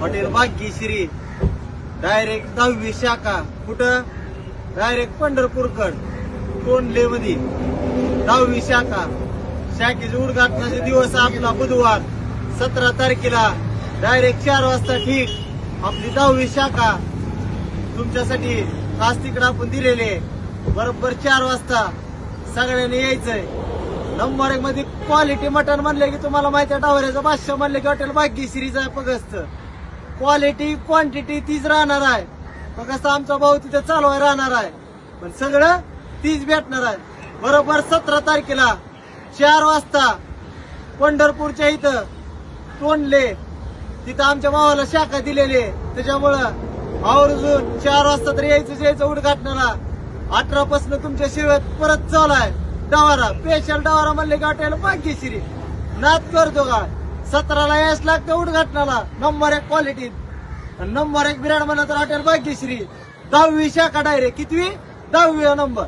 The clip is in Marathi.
हॉटेल भाग्यश्री डायरेक्ट 10वी शाखा. कुठं? डायरेक्ट पंढरपूरकड कोंडले मध्ये 10वी शाखा. शाखेचे उद्घाटनाचे दिवस आपला बुधवार 17 तारखेला डायरेक्ट 4 वाजता ठीक आपली 10वी शाखा तुमच्यासाठी खास तिकडे आपण दिलेले. बरोबर 4 वाजता सगळ्यांनी यायचंय. नंबर 1 मध्ये क्वालिटी मटण म्हणले की तुम्हाला माहिती आहे, डावऱ्याचा बादशाह म्हणले की हॉटेल भाग्यश्रीचा पगस्त. क्वालिटी क्वांटिटी तीच राहणार आहे. पगस्त आमचा भाऊ तिथे चालवाय राहणार आहे, पण सगळं तीच भेटणार आहे. बरोबर 17 तारखेला 4 वाजता पंढरपूरच्या इथं तोंडले तिथं आमच्या भावाला शाखा दिलेली आहे. त्याच्यामुळं आवर्जून 4 वाजता तर यायचं उद्घाटनाला. 18 पासून तुमच्या शिवाय परत चालू आहे डवारा. स्पेशल डवारा म्हणले की हॉटेल भाग्यश्री नाद करतो का. 17ला यायच लागतं उद्घाटनाला. नंबर 1 क्वालिटी, नंबर 1 ब्रँड म्हणलं तर हॉटेल भाग्यश्री. 10वी शाखा डायरेक्ट. कितवी? 10वी नंबर.